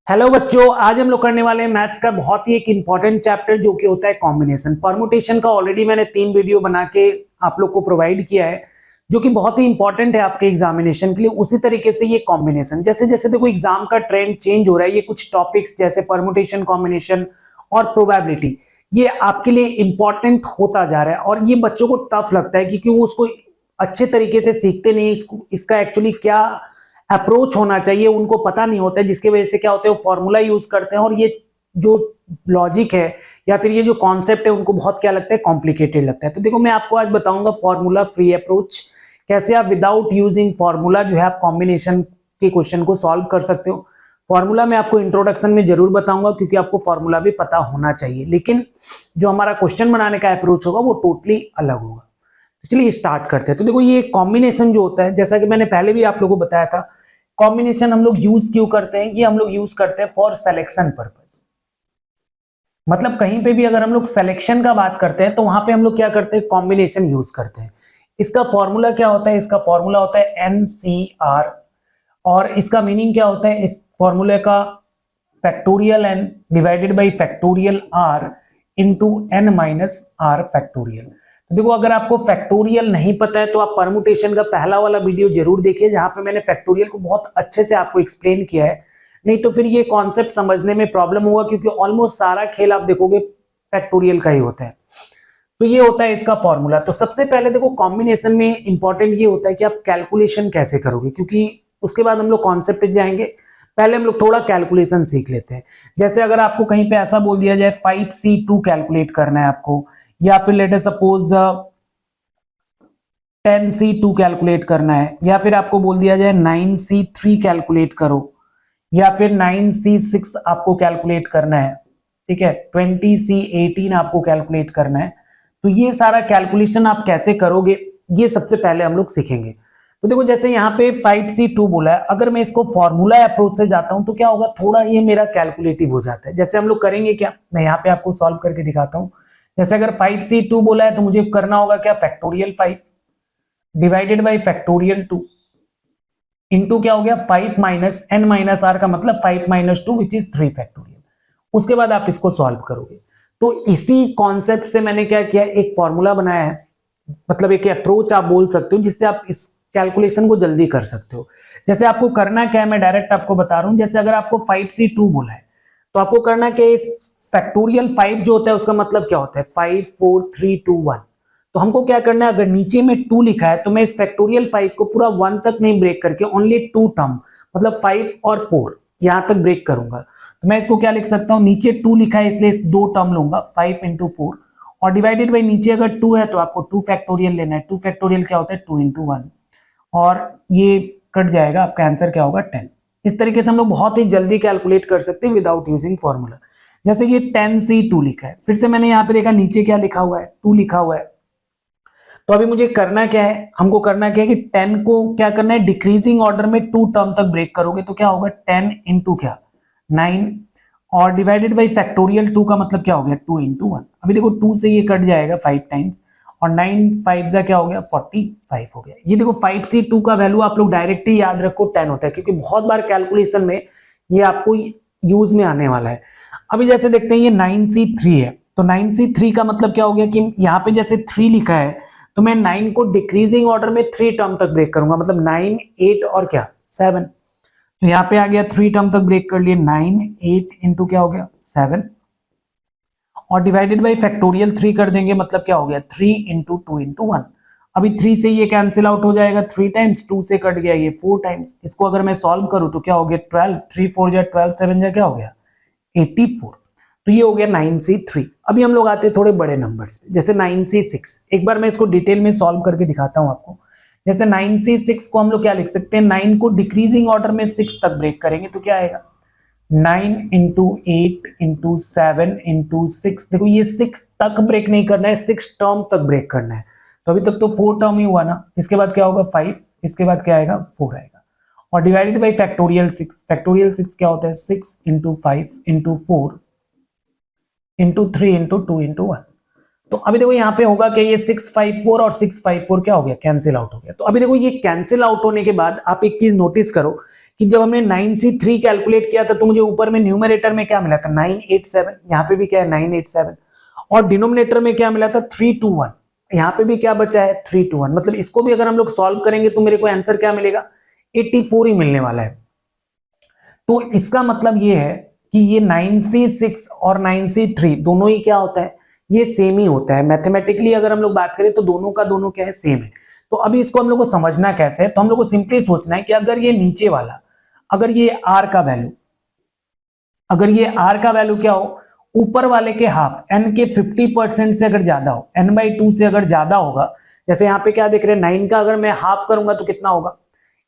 Hello बच्चों, आज हम लोग करने वाले हैं मैथ्स का बहुत ही एक इंपॉर्टेंट चैप्टर जो कि होता है कॉम्बिनेशन। परमुटेशन का ऑलरेडी मैंने 3 वीडियो बना के आप लोग को प्रोवाइड किया है जो कि बहुत ही इंपॉर्टेंट है आपके एग्जामिनेशन के लिए। उसी तरीके से ये कॉम्बिनेशन, जैसे जैसे देखो एग्जाम का ट्रेंड चेंज हो रहा है, ये कुछ टॉपिक्स जैसे परमुटेशन, कॉम्बिनेशन और प्रोबेबिलिटी ये आपके लिए इंपॉर्टेंट होता जा रहा है और ये बच्चों को टफ लगता है क्योंकि वो उसको अच्छे तरीके से सीखते नहीं। इसका एक्चुअली क्या अप्रोच होना चाहिए उनको पता नहीं होता है, जिसकी वजह से क्या होता है वो फॉर्मूला यूज करते हैं और ये जो लॉजिक है या फिर ये जो कॉन्सेप्ट है उनको बहुत क्या लगता है, कॉम्प्लिकेटेड लगता है। तो देखो मैं आपको आज बताऊंगा फॉर्मूला फ्री अप्रोच, कैसे आप विदाउट यूजिंग फॉर्मूला जो है आप कॉम्बिनेशन के क्वेश्चन को सॉल्व कर सकते हो। फॉर्मूला मैं आपको इंट्रोडक्शन में जरूर बताऊंगा क्योंकि आपको फॉर्मूला भी पता होना चाहिए, लेकिन जो हमारा क्वेश्चन बनाने का अप्रोच होगा वो टोटली अलग होगा। तो चलिए स्टार्ट करते हैं। तो देखो ये कॉम्बिनेशन जो होता है, जैसा कि मैंने पहले भी आप लोगों को बताया था, कॉम्बिनेशन हम लोग यूज क्यों करते हैं, ये हम लोग यूज करते हैं फॉर सिलेक्शन पर्पस। मतलब कहीं पे भी अगर हम लोग सिलेक्शन का बात करते हैं तो वहां पे हम लोग क्या करते हैं, कॉम्बिनेशन यूज करते हैं। इसका फॉर्मूला क्या होता है, इसका फॉर्मूला होता है एनसीआर और इसका मीनिंग क्या होता है, इस फॉर्मूले का factorial N divided by factorial R into N minus R factorial. तो देखो अगर आपको फैक्टोरियल नहीं पता है तो आप परमुटेशन का पहला वाला वीडियो जरूर देखिए जहां पे मैंने फैक्टोरियल को बहुत अच्छे से आपको एक्सप्लेन किया है। नहीं तो फिर ये कॉन्सेप्ट समझने में प्रॉब्लम होगा क्योंकि ऑलमोस्ट सारा खेल आप देखोगे फैक्टोरियल का ही होता है। तो ये होता है इसका फॉर्मूला। तो सबसे पहले देखो कॉम्बिनेशन में इंपॉर्टेंट ये होता है कि आप कैलकुलेशन कैसे करोगे, क्योंकि उसके बाद हम लोग कॉन्सेप्ट जाएंगे। पहले हम लोग थोड़ा कैलकुलेशन सीख लेते हैं। जैसे अगर आपको कहीं पे ऐसा बोल दिया जाए 5C2 कैलकुलेट करना है आपको, या फिर let us suppose 10C2 calculate करना है, या फिर आपको बोल दिया जाए 9C3 कैलकुलेट करो, या फिर 9C6 आपको कैलकुलेट करना है, ठीक है, 20C18 आपको कैलकुलेट करना है। तो ये सारा कैलकुलेशन आप कैसे करोगे ये सबसे पहले हम लोग सीखेंगे। तो देखो जैसे यहाँ पे 5C2 बोला है, अगर मैं इसको फॉर्मूला अप्रोच से जाता हूं तो क्या होगा, थोड़ा ये मेरा कैलकुलेटिव हो जाता है। जैसे हम लोग करेंगे क्या, मैं यहाँ पे आपको सॉल्व करके दिखाता हूं। जैसे अगर 5C2 बोला है तो मुझे करना होगा क्या, factorial 5 divided by factorial 2 into क्या हो गया 5 माइनस एन माइनस आर का मतलब 5 माइनस 2 विच इज 3 फैक्टोरियल। उसके बाद आप इसको सॉल्व करोगे। तो इसी कॉन्सेप्ट से मैंने क्या किया, एक फॉर्मूला बनाया है, मतलब एक अप्रोच आप बोल सकते हो जिससे आप इस कैलकुलेशन को जल्दी कर सकते हो। जैसे आपको करना क्या है मैं डायरेक्ट आपको बता रहा हूं। जैसे अगर आपको 5C2 बोला है तो आपको करना क्या है, इस फैक्टोरियल 5 जो होता है उसका मतलब क्या होता है, 5 4 3 2 1। तो हमको क्या करना है, अगर नीचे में 2 लिखा है तो मैं इस फैक्टोरियल 5 को पूरा 1 तक नहीं ब्रेक करके ओनली 2 टर्म मतलब 5 और 4 यहां तक ब्रेक करूंगा। तो मैं इसको क्या लिख सकता हूं, नीचे 2 लिखा है इसलिए 2 टर्म लूंगा 5 इंटू 4 और डिवाइडेड बाई नीचे अगर 2 है तो आपको 2 फैक्टोरियल लेना है। 2 फैक्टोरियल क्या होता है, 2 इंटू 1 और ये कट जाएगा, आपका आंसर क्या होगा 10। इस तरीके से हम लोग बहुत ही जल्दी कैलकुलेट कर सकते हैं विदाउट यूजिंग फॉर्मूला। जैसे ये 10C2 लिखा है, फिर से मैंने यहाँ पे देखा नीचे क्या लिखा हुआ है, 2 लिखा हुआ है। तो अभी मुझे करना क्या है, हमको करना क्या है कि 10 को क्या करना है, डिक्रीजिंग ऑर्डर में 2 टर्म तक ब्रेक करोगे तो क्या होगा 10 इंटू क्या 9 और डिवाइडेड बाई फैक्टोरियल 2 का मतलब क्या हो गया 2 इंटू 1। अभी देखो 2 से ये कट जाएगा 5 टाइम्स और 9 5 जा क्या हो गया 45 हो गया। ये देखो 5C2 का वैल्यू आप लोग डायरेक्ट ही याद रखो 10 होता है क्योंकि बहुत बार कैलकुलेशन में ये आपको यूज में आने वाला है। अभी जैसे देखते हैं ये 9C3 है, तो 9C3 का मतलब क्या हो गया कि यहाँ पे जैसे 3 लिखा है तो मैं 9 को डिक्रीजिंग ऑर्डर में 3 टर्म तक ब्रेक करूंगा, मतलब 9 8 और क्या 7। तो यहाँ पे आ गया 3 टर्म तक ब्रेक कर लिए, 9 8 इंटू क्या हो गया 7 और डिवाइडेड बाई फैक्टोरियल 3 कर देंगे मतलब क्या हो गया 3 इंटू 2 इंटू 1। अभी 3 से ये कैंसिल आउट हो जाएगा 3 टाइम्स, 2 से कट गया ये 4 टाइम्स। इसको अगर मैं सॉल्व करूं तो क्या हो गया 12, 3 4 जा 12 7 जा क्या हो गया 84। तो ये हो गया 9C3। अभी हम लोग आते हैं थोड़े बड़े नंबर्स पे, जैसे 9C6। एक बार मैं इसको डिटेल में सॉल्व करके दिखाता हूं आपको। जैसे 9C6 को हम लोग क्या लिख सकते हैं, 9 को डिक्रीजिंग ऑर्डर में 6 तक ब्रेक करेंगे तो क्या आएगा 9 इंटू 8 इंटू 7 इंटू 6। देखो ये 6 तक ब्रेक नहीं करना है, 6 टर्म तक ब्रेक करना है। तो अभी तक तो 4 टर्म ही हुआ ना, इसके बाद क्या होगा 5, इसके बाद क्या आएगा 4 आएगा और डिवाइडेड बाई फैक्टोरियल 6। फैक्टोरियल 6 क्या होता है 6 into 5 into 4 into 3 into 2 into 1। तो अभी देखो यहाँ पे होगा कि ये 654 और 654 क्या हो गया कैंसिल आउट हो गया। तो अभी देखो ये कैंसिल आउट होने के बाद आप एक चीज नोटिस करो कि जब हमने 9C3 कैलकुलेट किया था तो मुझे ऊपर में न्यूमरेटर में क्या मिला था 987, यहाँ पे भी क्या है 987, और डिनोमिनेटर में क्या मिला था 321, यहाँ पे भी क्या बचा है 321। मतलब इसको भी अगर हम लोग सॉल्व करेंगे तो मेरे को आंसर क्या मिलेगा 84 ही मिलने वाला है। तो इसका मतलब ये है कि ये 9C6 और 9C3 दोनों ही क्या होता है, ये सेम ही होता है। मैथमेटिकली अगर हम लोग बात करें तो दोनों का दोनों क्या है, सेम है। तो अभी इसको हम लोग को समझना कैसे है, तो हम लोग को सिंपली सोचना है कि अगर ये नीचे वाला, अगर ये r का वैल्यू, अगर ये r का वैल्यू क्या हो, ऊपर वाले के हाफ n के 50% से अगर ज्यादा हो, n/2 से अगर ज्यादा होगा, जैसे यहाँ पे क्या देख रहे हैं 9 का अगर मैं हाफ करूंगा तो कितना होगा,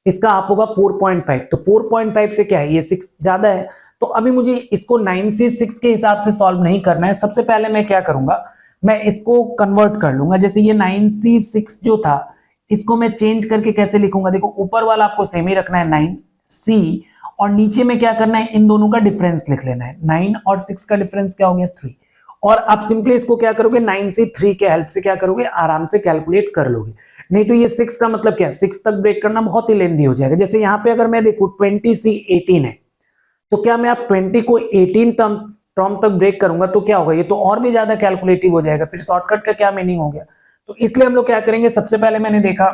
इसका हाफ होगा 4.5, तो 4.5 से क्या है ये 6 ज्यादा है। तो अभी मुझे इसको 9C6 के हिसाब से सॉल्व नहीं करना है, सबसे पहले मैं क्या करूंगा, मैं इसको कन्वर्ट कर लूंगा। जैसे ये 9C6 जो था इसको मैं चेंज करके कैसे लिखूंगा, देखो ऊपर वाला आपको सेम ही रखना है 9C, और नीचे में क्या करना है, इन दोनों का डिफरेंस लिख लेना है। 9 और 6 का डिफरेंस क्या हो गया 3, और आप सिंपली इसको क्या करोगे 9C3 के हेल्प से क्या करोगे, आराम से कैलकुलेट कर लोगे। नहीं तो ये 6 का मतलब क्या है, 6 तक ब्रेक करना बहुत ही लेंदी हो जाएगा। जैसे यहाँ पे अगर मैं देखूं 20C18 है, तो क्या मैं आप 20 को 18 टर्म तक ब्रेक करूंगा तो क्या होगा, ये तो और भी ज्यादा कैलकुलेटिव हो जाएगा, फिर शॉर्टकट का क्या मीनिंग हो गया। तो इसलिए हम लोग क्या करेंगे, सबसे पहले मैंने देखा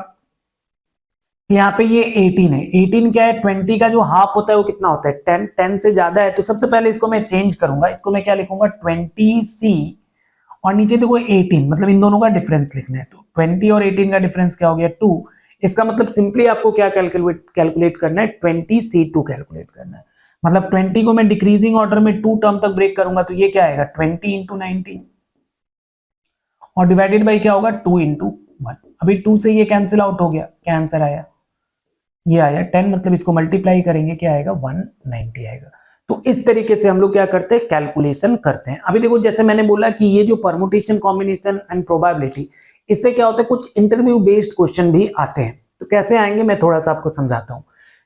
कि यहाँ पे ये 18 है, 18 क्या है, 20 का जो हाफ होता है वो कितना होता है 10, 10 से ज्यादा है। तो सबसे पहले इसको मैं चेंज करूंगा, इसको मैं क्या लिखूंगा 20C, और नीचे देखो 18, मतलब इन दोनों का डिफरेंस लिखना है। तो 20 और 18 का डिफरेंस क्या हो गया 2, इसका मतलब सिंपली आपको क्या कैलकुलेट करना है 20C2 कैलकुलेट करना है। मतलब 20 को मैं डिक्रीजिंग ऑर्डर में 2 टर्म तक ब्रेक करूंगा तो ये क्या आएगा 20 इंटू 19, और डिवाइडेड बाई क्या होगा 2 इंटू 1। अभी 2 से ये कैंसिल आउट हो गया, क्या आंसर आया, ये आया 10, मतलब इसको मल्टीप्लाई करेंगे क्या आएगा 190 आएगा। तो इस तरीके से हम लोग क्या करते हैं, कैलकुलेशन करते हैं। अभी देखो जैसे मैंने बोला कि ये जो परमुटेशन, कॉम्बिनेशन एंड प्रोबेबिलिटी, इससे क्या होता है कुछ इंटरव्यू बेस्ड क्वेश्चन भी आते हैं। तो कैसे आएंगे मैं थोड़ा सा आपको समझाता हूं।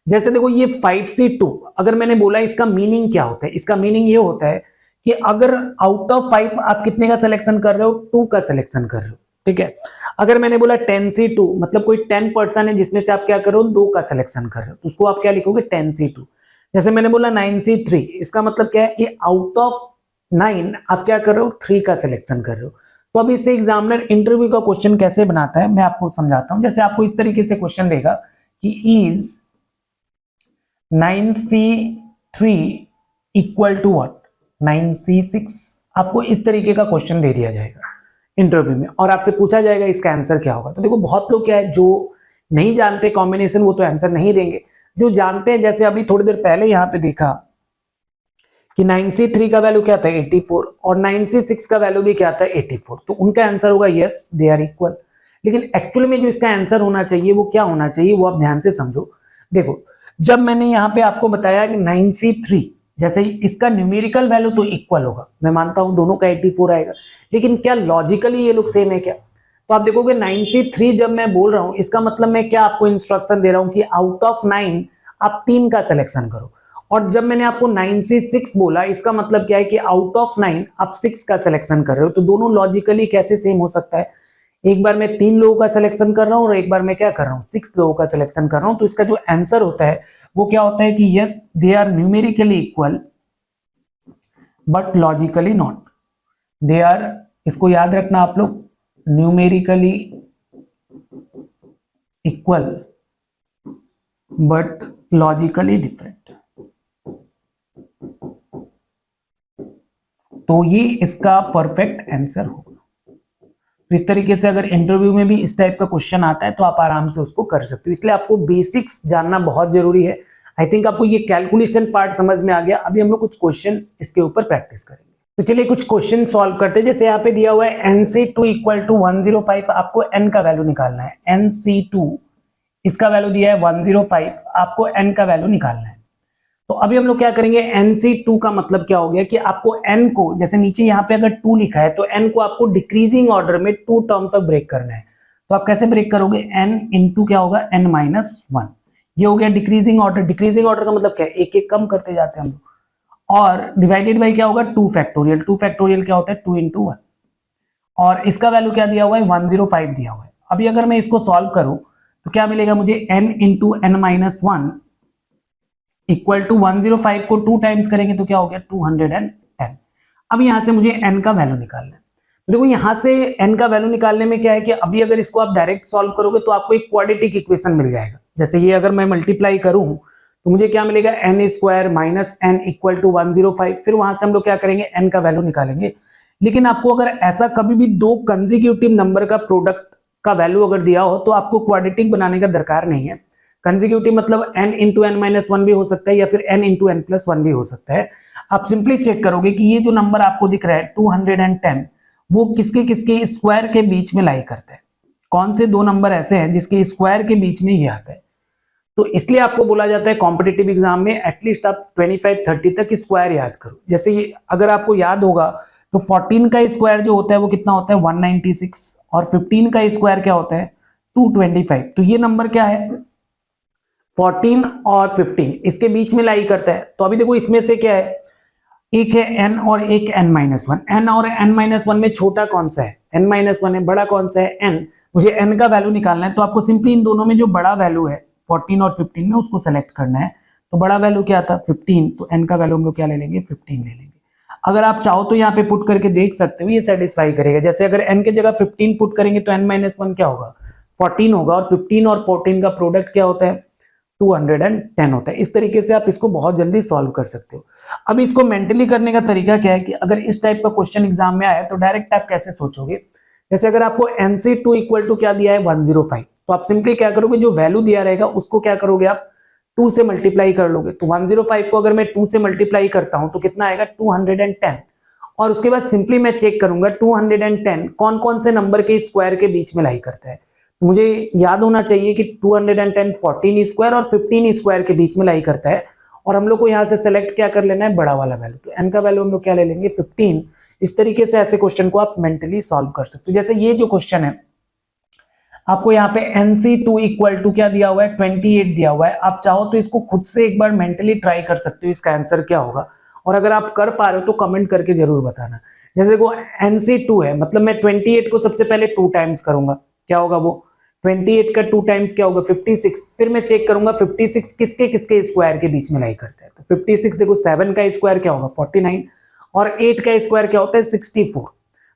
जैसे देखो ये 5C2, अगर मैंने बोला इसका मीनिंग क्या होता है, इसका मीनिंग ये होता है कि अगर आउट ऑफ 5 आप कितने का सिलेक्शन कर रहे हो, 2 का सिलेक्शन कर रहे हो, ठीक है। अगर मैंने बोला 10C2, मतलब कोई 10% है जिसमें से आप क्या कर रहे हो 2 का सिलेक्शन कर रहे हो, तो उसको आप क्या लिखोगे 10C2। जैसे मैंने बोला 9C3, इसका मतलब क्या है कि आउट ऑफ 9 आप क्या कर रहे हो 3 का सिलेक्शन कर रहे हो। तो अब इससे एग्जामिनर इंटरव्यू का क्वेश्चन कैसे बनाता है मैं आपको समझाता हूं। जैसे आपको इस तरीके से क्वेश्चन देगा कि is 9C3 equal to what 9C6, आपको इस तरीके का क्वेश्चन दे दिया जाएगा इंटरव्यू में, और आपसे पूछा जाएगा इसका आंसर क्या होगा। तो देखो बहुत लोग क्या है जो नहीं जानते कॉम्बिनेशन, वो तो आंसर नहीं देंगे। जो जानते हैं, जैसे अभी थोड़ी देर पहले यहाँ पे देखा कि 9C3 का वैल्यू क्या था 84, और 9C6 का वैल्यू भी क्या था 84, तो उनका आंसर होगा यस दे आर इक्वल। लेकिन एक्चुअली में जो इसका आंसर होना चाहिए वो क्या होना चाहिए, वो आप ध्यान से समझो। देखो जब मैंने यहाँ पे आपको बताया कि 9C3, जैसे इसका न्यूमेरिकल वैल्यू तो इक्वल होगा, मैं मानता हूं दोनों का 84 आएगा, लेकिन क्या लॉजिकली ये लोग सेम है क्या। तो आप देखोगे 9C3 जब मैं बोल रहा हूं, इसका मतलब मैं क्या आपको इंस्ट्रक्शन दे रहा हूं कि आउट ऑफ 9 आप 3 का सिलेक्शन करो। और जब मैंने आपको 9C6 बोला, इसका मतलब क्या है कि आउट ऑफ 9 आप 6 का सिलेक्शन कर रहे हो। तो दोनों लॉजिकली कैसे सेम हो सकता है, एक बार मैं 3 लोगों का सिलेक्शन कर रहा हूं और एक बार मैं क्या कर रहा हूं 6 लोगों का सिलेक्शन कर रहा हूं। तो इसका जो आंसर होता है वो क्या होता है कि yes they are numerically equal but logically not. They are, इसको याद रखना आप लोग, numerically equal but logically different. तो ये इसका परफेक्ट आंसर होगा। तो इस तरीके से अगर इंटरव्यू में भी इस टाइप का क्वेश्चन आता है तो आप आराम से उसको कर सकते हो। इसलिए आपको बेसिक्स जानना बहुत जरूरी है। आई थिंक आपको ये कैलकुलेशन पार्ट समझ में आ गया। अभी हम लोग कुछ क्वेश्चंस इसके ऊपर प्रैक्टिस करेंगे। तो चलिए कुछ क्वेश्चन सॉल्व करते हैं। जैसे यहाँ पे दिया हुआ है NC2 इक्वल टू 105, आपको n का वैल्यू निकालना है। NC2 इसका वैल्यू दिया है 105, आपको n का वैल्यू निकालना है। तो अभी हम लोग क्या करेंगे, NC2 का मतलब क्या हो गया कि आपको n को, जैसे नीचे यहाँ पे अगर 2 लिखा है तो n को आपको डिक्रीजिंग ऑर्डर में 2 टर्म तक ब्रेक करना है। तो आप कैसे ब्रेक करोगे, n इंटू क्या होगा n-1, ये हो गया डिक्रीजिंग ऑर्डर। डिक्रीजिंग ऑर्डर का मतलब क्या है, एक एक कम करते जाते हैं हम लोग, और डिवाइडेड बाई क्या होगा 2 फैक्टोरियल। 2 फैक्टोरियल क्या होता है 2 इंटू 1, और इसका वैल्यू क्या दिया हुआ है 105 दिया हुआ है। अभी अगर मैं इसको सॉल्व करूं तो क्या मिलेगा मुझे, n into n-1 equal to 105 को 2 टाइम्स करेंगे तो क्या हो गया 210। अब यहां से मुझे n का वैल्यू निकालना है। देखो यहां से n का वैल्यू निकालने में क्या है कि अभी अगर इसको आप डायरेक्ट सॉल्व करोगे तो आपको एक क्वाड्रेटिक इक्वेशन मिल जाएगा। जैसे ये अगर मैं मल्टीप्लाई करूं तो मुझे क्या मिलेगा n square minus n equal to 105। फिर वहां से हम लोग क्या करेंगे n का वैल्यू निकालेंगे। लेकिन आपको अगर ऐसा कभी भी दो कंसेक्यूटिव नंबर का प्रोडक्ट का वैल्यू अगर दिया हो तो आपको क्वाड्रेटिक बनाने का दरकार नहीं है। कंसेक्यूटिव मतलब n into N minus one भी हो सकता है या फिर n into N plus one भी हो सकता है। आप सिंपली चेक करोगे कि ये जो नंबर आपको दिख रहा है 210 वो किसके किसके स्क्वायर के बीच में लाई करता है। कौन से दो नंबर ऐसे हैं जिसके स्क्वायर के बीच में ये आता है। तो इसलिए आपको बोला जाता है कॉम्पिटिटिव एग्जाम में एटलीस्ट आप 25-30 तक स्क्वायर याद करो। जैसे ये अगर आपको याद होगा तो 14 का स्क्वायर जो होता है वो कितना होता है 196 और 15 का स्क्वायर क्या होता है 225। तो ये नंबर क्या है 14 और 15 इसके बीच में लाई करता है। तो अभी देखो इसमें से क्या है एक है n और एक n-1। n और n-1 में छोटा कौन सा है n-1 है, बड़ा कौन सा है n। मुझे n का वैल्यू निकालना है तो आपको सिंपली इन दोनों में जो बड़ा वैल्यू है 14 और 15 में उसको सेलेक्ट करना है। तो बड़ा वैल्यू क्या था 15, तो n का वैल्यू हम लोग क्या ले लेंगे 15 ले लेंगे। अगर आप चाहो तो यहाँ पे पुट करके देख सकते हो ये सेटिस्फाई करेगा। जैसे अगर n के जगह 15 पुट करेंगे तो n-1 क्या होगा 14 होगा और 15 और 14 का प्रोडक्ट क्या होता है 210 होता है। इस तरीके से आप इसको बहुत जल्दी सॉल्व कर सकते हो। अब इसको मेंटली करने का तरीका क्या है कि अगर इस टाइप का क्वेश्चन एग्जाम में आया तो डायरेक्ट आप कैसे सोचोगे। जैसे अगर आपको NC2 इक्वल टू क्या दिया है 105 तो आप सिंपली क्या करोगे जो वैल्यू दिया रहेगा उसको क्या करोगे आप 2 से मल्टीप्लाई कर लोगे। तो 105 को अगर मैं 2 से मल्टीप्लाई करता हूं तो कितना आएगा 210 और उसके बाद सिंपली मैं चेक करूंगा 210 कौन कौन से नंबर के स्क्वायर के बीच में लाई करता है। तो मुझे याद होना चाहिए कि 210 14 स्क्वायर और 15 स्क्वायर के बीच में लाई करता है और हम लोग को यहाँ से सेलेक्ट क्या कर लेना है बड़ा वाला वैल्यू। तो n का वैल्यू हम लोग क्या ले लेंगे 15। इस तरीके से ऐसे क्वेश्चन को आप मेंटली सॉल्व कर सकते हो। जैसे ये जो क्वेश्चन है आपको यहाँ पे NC2 इक्वल टू क्या दिया हुआ है 28 दिया हुआ है। आप चाहो तो इसको खुद से एक बार मेंटली ट्राई कर सकते हो इसका आंसर क्या होगा और अगर आप कर पा रहे हो तो कमेंट करके जरूर बताना। जैसे देखो NC2 है मतलब मैं 28 को सबसे पहले 2 टाइम्स करूंगा क्या होगा वो 28 का 2 टाइम्स क्या होगा 56। फिर मैं चेक करूंगा 56 किसके किसके स्क्वायर के बीच में लाई करता है। तो 56 देखो 7 का स्क्वायर क्या होगा 49 और 8 का स्क्वायर क्या होता है 64।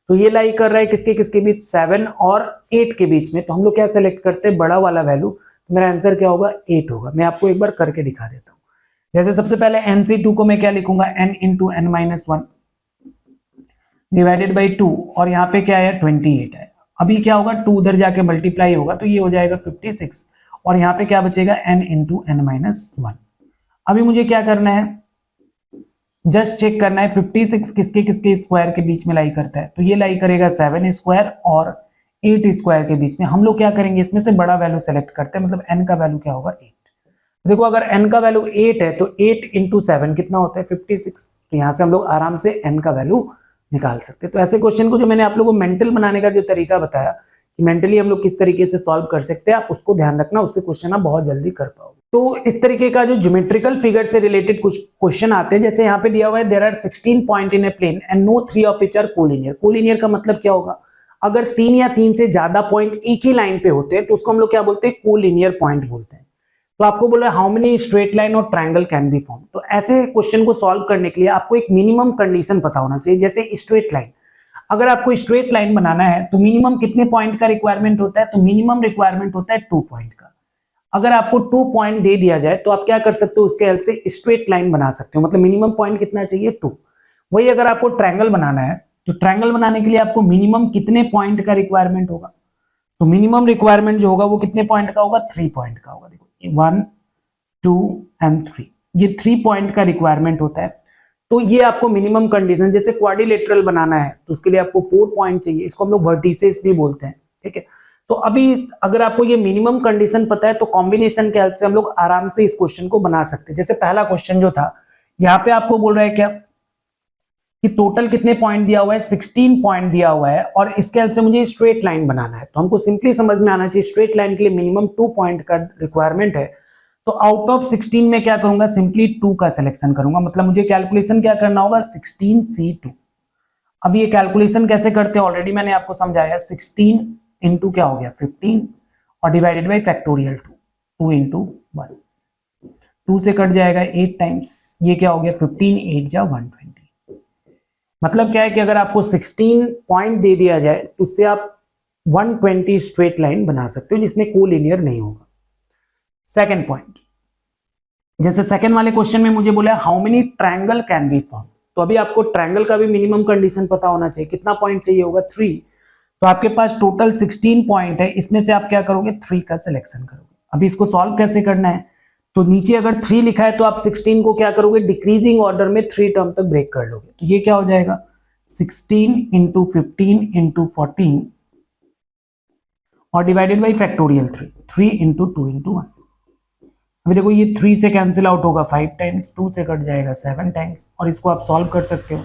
तो ये लाई कर रहा है किसके किसके बीच 7 और 8 के बीच में। तो हम लोग क्या सेलेक्ट करते हैं बड़ा वाला वैल्यू। तो मेरा आंसर क्या होगा 8 होगा। मैं आपको एक बार करके दिखा देता हूँ। जैसे सबसे पहले NC2 को मैं क्या लिखूंगा n into n-1 divided by 2 और यहाँ पे क्या है 28 है। अभी क्या होगा 2 उधर जाके मल्टीप्लाई होगा तो ये हो जाएगा 56 और यहाँ पे क्या बचेगा n इंटू n-1। अभी मुझे क्या करना है जस्ट चेक करना है 56 किसके किसके स्क्वायर के बीच में लाई करता है। तो ये लाई करेगा 7 स्क्वायर और 8 स्क्वायर के बीच में। हम लोग क्या करेंगे इसमें से बड़ा वैल्यू सेलेक्ट करते हैं मतलब n का वैल्यू क्या होगा 8। देखो अगर n का वैल्यू 8 है तो 8 इंटू 7 कितना होता है 56। तो यहाँ से हम लोग आराम से n का वैल्यू निकाल सकते हैं। तो ऐसे क्वेश्चन को जो मैंने आप लोगों को मेंटल बनाने का जो तरीका बताया कि मेंटली हम लोग किस तरीके से सॉल्व कर सकते हैं आप उसको ध्यान रखना, उससे क्वेश्चन आप बहुत जल्दी कर पाओगे। तो इस तरीके का जो ज्योमेट्रिकल फिगर से रिलेटेड कुछ क्वेश्चन आते हैं जैसे यहाँ पे दिया हुआ है there are 16 point in a plane and no 3 of which are collinear. Collinear का मतलब क्या होगा अगर 3 या 3 से ज्यादा पॉइंट एक ही लाइन पे होते हैं तो उसको हम लोग क्या बोलते हैं कोलिनियर पॉइंट बोलते हैं। तो आपको बोला हाउ मेनी स्ट्रेट लाइन और ट्रायंगल कैन बी फॉर्म। तो ऐसे क्वेश्चन को सॉल्व करने के लिए आपको एक मिनिमम कंडीशन पता होना चाहिए। जैसे स्ट्रेट लाइन, अगर आपको स्ट्रेट लाइन बनाना है तो मिनिमम कितने पॉइंट का रिक्वायरमेंट होता है तो मिनिमम रिक्वायरमेंट होता है 2 पॉइंट का। अगर आपको 2 पॉइंट दे दिया जाए तो आप क्या कर सकते हो उसके हेल्प से स्ट्रेट लाइन बना सकते हो। मतलब मिनिमम पॉइंट कितना चाहिए 2। वही अगर आपको ट्रायंगल बनाना है तो ट्रायंगल बनाने के लिए आपको मिनिमम कितने पॉइंट का रिक्वायरमेंट होगा। तो मिनिमम रिक्वायरमेंट जो होगा वो कितने पॉइंट का होगा 3 पॉइंट का होगा। देखो 1 2 एंड 3 ये 3 पॉइंट का रिक्वायरमेंट होता है। तो ये आपको मिनिमम कंडीशन। जैसे क्वाड्रिलेटरल बनाना है तो उसके लिए आपको 4 पॉइंट चाहिए, इसको हम लोग वर्टिसेस भी बोलते हैं, ठीक है। तो अभी अगर आपको ये मिनिमम कंडीशन पता है तो कॉम्बिनेशन के हेल्प से हम लोग आराम से इस क्वेश्चन को बना सकते हैं। जैसे पहला क्वेश्चन जो था यहाँ पे आपको बोल रहा है क्या कि टोटल कितने पॉइंट दिया हुआ है 16 पॉइंट दिया हुआ है और इसके हेल्प से मुझे स्ट्रेट लाइन बनाना है। तो हमको सिंपली समझ में आना चाहिए स्ट्रेट लाइन के लिए मिनिमम 2 पॉइंट का रिक्वायरमेंट है। तो आउट ऑफ 16 में क्या करूंगा सिंपली 2 का सिलेक्शन करूंगा। मतलब मुझे कैलकुलेशन क्या करना होगा 16C2। अब ये कैलकुलेशन कैसे करते हैं ऑलरेडी मैंने आपको समझाया। 16 इंटू क्या हो गया 15 और डिवाइडेड बाई फैक्टोरियल 2 इंटू 1। 2 से कट जाएगा 8 टाइम्स, ये क्या हो गया 15, 8 जा 120। मतलब क्या है कि अगर आपको 16 पॉइंट दे दिया जाए तो उससे आप 120 स्ट्रेट लाइन बना सकते हो जिसमें कोलिनियर नहीं होगा। सेकंड पॉइंट, जैसे सेकंड वाले क्वेश्चन में मुझे बोला how many triangle can be form, तो अभी आपको ट्रायंगल का भी मिनिमम कंडीशन पता होना चाहिए, कितना पॉइंट चाहिए होगा 3। तो आपके पास टोटल 16 पॉइंट है, इसमें से आप क्या करोगे 3 का सिलेक्शन करोगे। अभी इसको सॉल्व कैसे करना है, तो नीचे अगर 3 लिखा है तो आप 16 को क्या करोगे डिक्रीजिंग ऑर्डर में 3 टर्म तक ब्रेक कर लोगे। तो ये क्या हो जाएगा 16 इंटू 15 इंटू 14 और divided by factorial 3 into 2 into 1। अभी देखो ये 3 से कैंसिल आउट होगा 5 टाइम्स, 2 से कट जाएगा 7 टाइम्स, और इसको आप सॉल्व कर सकते हो।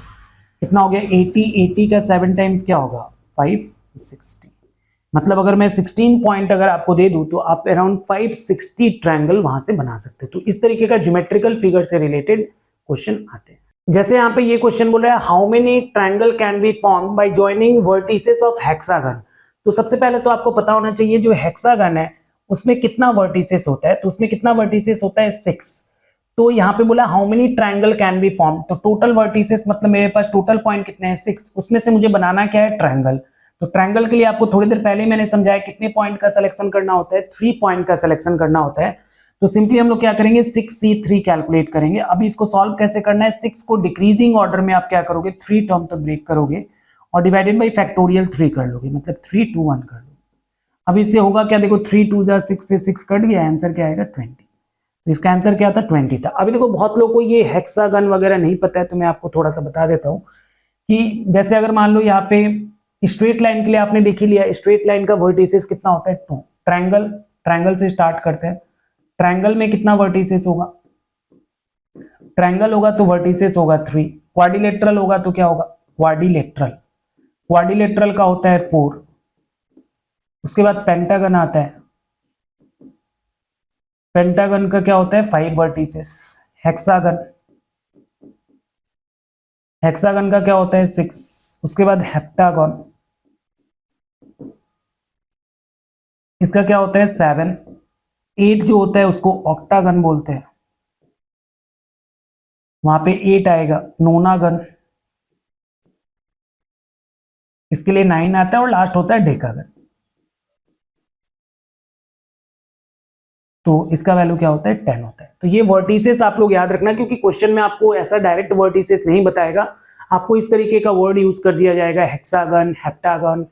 कितना हो गया 80 का 7 टाइम्स क्या होगा 560। मतलब अगर मैं 16 पॉइंट अगर आपको दे दूं तो आप अराउंड 560 ट्रायंगल वहां से बना सकते हो। तो इस तरीके का ज्योमेट्रिकल फिगर से रिलेटेड क्वेश्चन आते हैं। जैसे यहाँ पे ये क्वेश्चन बोल रहा है how many triangle can be form by joining vertices of hexagon. तो सबसे पहले तो आपको पता होना चाहिए जो हेक्सागन है उसमें कितना वर्टिसेस होता है, तो उसमें कितना वर्टिसेस होता है 6। तो यहाँ पे बोला how many triangle can be form, तो टोटल वर्टिसेस मतलब मेरे पास टोटल पॉइंट कितने हैं 6, उसमें से मुझे बनाना क्या है ट्रायंगल। तो ट्रायंगल के लिए आपको थोड़ी देर पहले मैंने समझाया कितने पॉइंट का सिलेक्शन करना होता है 3 पॉइंट का सिलेक्शन करना होता है। तो सिंपली हम लोग क्या करेंगे 6C3 कैलकुलेट करेंगे। अभी इसको सॉल्व कैसे करना है, 6 को डिक्रीजिंग ऑर्डर में आप क्या करोगे 3 टर्म तक ब्रेक करोगे और डिवाइडेड बाई फैक्टोरियल 3 कर लोगे, मतलब 3 2 1 कर लोगे। अब इससे होगा क्या, देखो 3 2 जा 6 से 6 कट गया, आंसर क्या आएगा 20। तो इसका आंसर क्या था 20 था। अभी देखो बहुत लोगों को ये हेक्सागन वगैरह नहीं पता है, तो मैं आपको थोड़ा सा बता देता हूँ कि जैसे अगर मान लो यहाँ पे स्ट्रेट लाइन के लिए आपने देख ही लिया, स्ट्रेट लाइन का वर्टिसेस कितना होता है 2। ट्रायंगल से स्टार्ट करते हैं। ट्रायंगल में कितना वर्टिसेस होगा, ट्रायंगल होगा तो वर्टिसेस होगा 3। क्वाड्रिलेटरल होगा तो क्या होगा क्वाड्रिलेटरल का होता है 4। उसके बाद पेंटागन आता है, पेंटागन का क्या होता है 5 वर्टिसेस। हेक्सागन का क्या होता है 6। उसके बाद हेप्टागन, इसका क्या होता है 7। 8 जो होता है उसको ऑक्टागन बोलते हैं, वहां पे 8 आएगा। नोनागन, इसके लिए 9 आता है और लास्ट होता है डेकागन। तो इसका वैल्यू क्या होता है 10 होता है। तो ये वर्टिसेस आप लोग याद रखना, क्योंकि क्वेश्चन में आपको ऐसा डायरेक्ट वर्टिसेस नहीं बताएगा, आपको इस तरीके का वर्ड यूज कर दिया जाएगा हेक्सागन, हेप्टागन,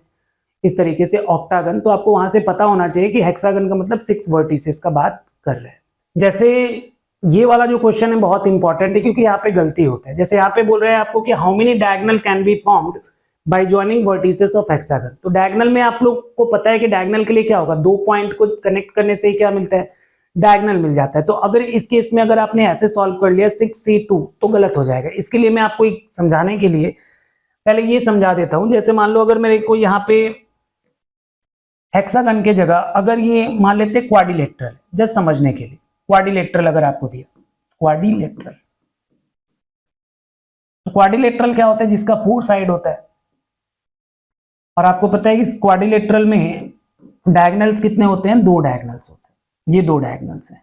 इस तरीके से ऑक्टागन। तो आपको वहां से पता होना चाहिए कि हेक्सागन का मतलब 6 वर्टिसेस का बात कर रहे हैं। जैसे ये वाला जो क्वेश्चन है बहुत इंपॉर्टेंट है, क्योंकि यहाँ पे गलती होता है। जैसे यहाँ पे बोल रहे हैं आपको कि how many diagonal can be formed by joining vertices of hexagon. तो डायगोनल में आप लोग को पता है कि डायगोनल के लिए क्या होगा, 2 पॉइंट को कनेक्ट करने से ही क्या मिलता है डायगोनल मिल जाता है। तो अगर इस केस में अगर आपने ऐसे सॉल्व कर लिया 6C2 तो गलत हो जाएगा। इसके लिए मैं आपको एक समझाने के लिए पहले ये समझा देता हूं। जैसे मान लो अगर मेरे को यहाँ पे हेक्सागन के जगह अगर ये मान लेते क्वाड्रिलेटरल, जस्ट समझने के लिए क्वाड्रिलेटरल अगर आपको दिया क्वाड्रिलेटरल, तो क्वाड्रिलेटरल क्या होता है जिसका 4 साइड होता है। और आपको पता है कि क्वाड्रिलेटरल में डायगोनल्स कितने होते हैं, 2 डायगोनल्स होते हैं। ये 2 डायगोनल्स हैं।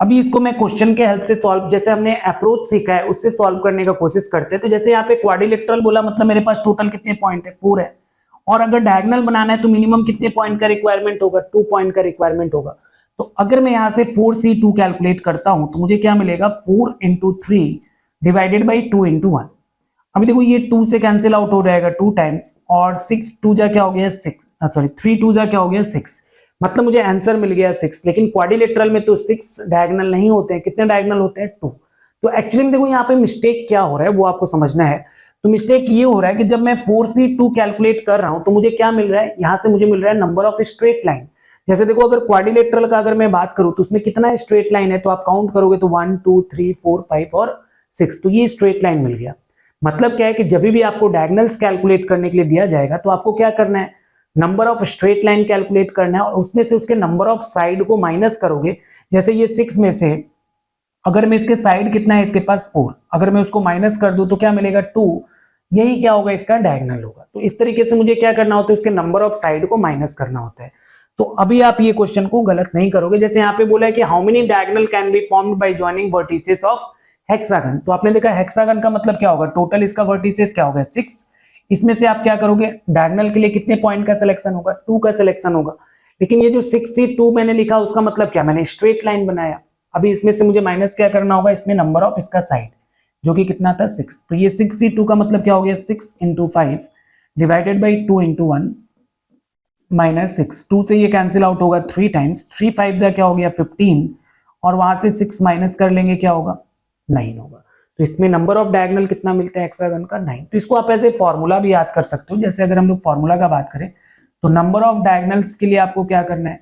अभी इसको मैं क्वेश्चन के हेल्प से सॉल्व, जैसे हमने अप्रोच सीखा है उससे सॉल्व करने का कोशिश करते हैं। तो जैसे यहाँ पे क्वाड्रिलेटरल बोला मतलब मेरे पास टोटल कितने पॉइंट है 4 है, और अगर डायगोनल बनाना है तो मिनिमम कितने पॉइंट का रिक्वायरमेंट होगा 2 पॉइंट का रिक्वायरमेंट होगा। तो अगर मैं यहाँ से 4C2 कैलकुलेट करता हूं तो मुझे क्या मिलेगा 4 इंटू 3 डिवाइडेड बाई 2 इंटू 1। अभी देखो ये 2 से कैंसिल आउट हो जाएगा 2 टाइम्स, और 6 2 जा क्या हो गया 6, सॉरी 3 2 जा क्या हो गया 6, मतलब मुझे आंसर मिल गया 6। लेकिन क्वाड्रिलेटरल में तो 6 डायगोनल नहीं होते हैं, कितने डायगोनल होते हैं 2। तो एक्चुअली में देखो यहाँ पे मिस्टेक क्या हो रहा है वो आपको समझना है। तो मिस्टेक ये हो रहा है कि जब मैं 4C2 कैलकुलेट कर रहा हूं तो मुझे क्या मिल रहा है, यहां से मुझे मिल रहा है नंबर ऑफ स्ट्रेट लाइन। जैसे देखो अगर क्वाड्रिलेटरल का अगर मैं बात करूं तो उसमें कितना स्ट्रेट लाइन है, तो आप काउंट करोगे तो 1 2 3 4 5 और 6, तो ये स्ट्रेट लाइन मिल गया। मतलब क्या है कि जब भी आपको डायगोनल्स कैलकुलेट करने के लिए दिया जाएगा तो आपको क्या करना है, number of straight line calculate करना है और उसमें से उसके नंबर ऑफ साइड को माइनस करोगे। जैसे ये 6 में से अगर मैं इसके साइड कितना है इसके पास 4, अगर मैं उसको माइनस कर दूं तो क्या मिलेगा 2, यही क्या होगा इसका डायगोनल होगा। तो इस तरीके से मुझे क्या करना होता है, उसके नंबर ऑफ साइड को माइनस करना होता है। तो अभी आप ये क्वेश्चन को गलत नहीं करोगे। जैसे यहाँ पे बोला है कि how many diagonal can be formed by joining vertices of hexagon. तो आपने देखा हेक्सागन का मतलब क्या होगा, टोटल इसका वर्टिसेस क्या होगा 6। इसमें से आप क्या करोगे, डायगोनल के लिए कितने पॉइंट का सिलेक्शन होगा, 2 का सिलेक्शन होगा। लेकिन ये जो 6 से 2 मैंने लिखा उसका मतलब क्या, मैंने स्ट्रेट लाइन बनाया। अभी इसमें से मुझे माइनस क्या करना होगा, इसमें नंबर ऑफ इसका साइड जो कि कितना था 6। तो ये 6 से 2 का मतलब क्या हो गया, 6 × 5 डिवाइडेड बाई 2 × 1 माइनस 6। 2 से ये कैंसिल आउट होगा 3 टाइम्स, 3 5 जा क्या हो गया 15, और वहां से 6 माइनस कर लेंगे क्या होगा 9 होगा। तो इसमें नंबर ऑफ डायगोनल कितना मिलता है हेक्सागन का 9। तो इसको आप ऐसे फॉर्मूला भी याद कर सकते हो। जैसे अगर हम लोग फॉर्मूला का बात करें तो नंबर ऑफ डायगोनल्स के लिए आपको क्या करना है,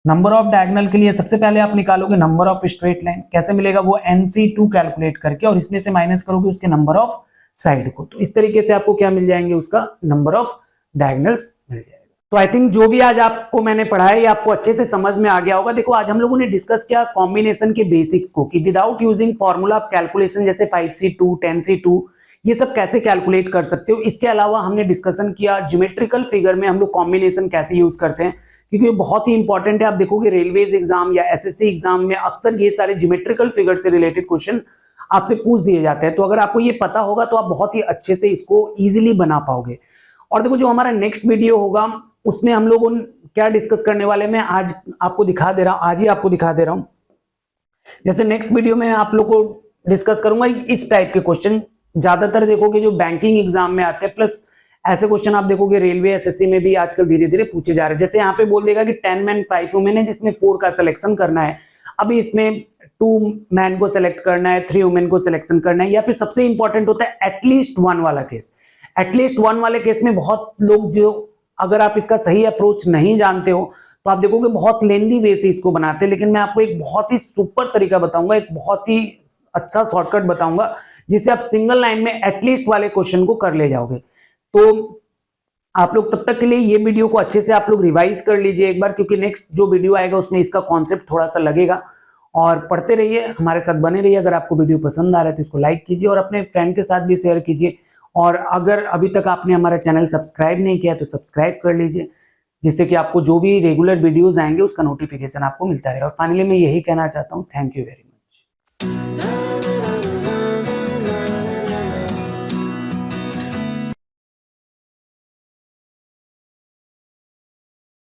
नंबर ऑफ डायगोनल के लिए सबसे पहले आप निकालोगे नंबर ऑफ स्ट्रेट लाइन। कैसे मिलेगा, वो NC2 कैलकुलेट करके और इसमें से माइनस करोगे उसके नंबर ऑफ साइड को। तो इस तरीके से आपको क्या मिल जाएंगे, उसका नंबर ऑफ डायगोनल्स मिल जाएगा। तो आई थिंक जो भी आज आपको मैंने पढ़ाया ये आपको अच्छे से समझ में आ गया होगा। देखो आज हम लोगों ने डिस्कस किया कॉम्बिनेशन के बेसिक्स को, कि विदाउट यूजिंग फॉर्मूला आप कैलकुलेशन जैसे 5C2 10C2 ये सब कैसे कैलकुलेट कर सकते हो। इसके अलावा हमने डिस्कशन किया ज्योमेट्रिकल फिगर में हम लोग कॉम्बिनेशन कैसे यूज करते हैं, क्योंकि ये बहुत ही इंपॉर्टेंट है। आप देखोगे रेलवेज एग्जाम या SSC एग्जाम में अक्सर ये सारे ज्योमेट्रिकल फिगर से रिलेटेड क्वेश्चन आपसे पूछ दिए जाते हैं। तो अगर आपको ये पता होगा तो आप बहुत ही अच्छे से इसको इजीली बना पाओगे। और देखो जो हमारा नेक्स्ट वीडियो होगा उसमें हम लोग क्या डिस्कस करने वाले, मैं आज आपको दिखा दे रहा हूं, आज ही आपको दिखा दे रहा हूं। जैसे नेक्स्ट वीडियो में आप लोग को डिस्कस करूंगा इस टाइप के क्वेश्चन, ज्यादातर देखोगे जो बैंकिंग एग्जाम में आते हैं, प्लस ऐसे क्वेश्चन आप देखोगे रेलवे SSC में भी आजकल धीरे धीरे पूछे जा रहे हैं। जैसे यहाँ पे बोल देगा कि 10 मैन 5 वुमेन है जिसमें 4 का सिलेक्शन करना है। अभी इसमें 2 मैन को सिलेक्ट करना है, 3 वुमेन को सिलेक्शन करना है, या फिर सबसे इंपॉर्टेंट होता है एटलीस्ट 1 वाला केस। एटलीस्ट 1 वाले केस में बहुत लोग जो, अगर आप इसका सही अप्रोच नहीं जानते हो तो आप देखोगे बहुत लेंदी वे से इसको बनाते हैं। लेकिन मैं आपको एक बहुत ही सुपर तरीका बताऊंगा, एक बहुत ही अच्छा शॉर्टकट बताऊंगा जिससे आप सिंगल लाइन में एटलीस्ट वाले क्वेश्चन को कर ले जाओगे। तो आप लोग तब तक के लिए ये वीडियो को अच्छे से आप लोग रिवाइज कर लीजिए एक बार, क्योंकि नेक्स्ट जो वीडियो आएगा उसमें इसका कॉन्सेप्ट थोड़ा सा लगेगा। और पढ़ते रहिए, हमारे साथ बने रहिए। अगर आपको वीडियो पसंद आ रहा है तो इसको लाइक कीजिए और अपने फ्रेंड के साथ भी शेयर कीजिए। और अगर अभी तक आपने हमारा चैनल सब्सक्राइब नहीं किया तो सब्सक्राइब कर लीजिए, जिससे कि आपको जो भी रेगुलर वीडियोस आएंगे उसका नोटिफिकेशन आपको मिलता रहेगा। और फाइनली मैं यही कहना चाहता हूँ, थैंक यू वेरी मच।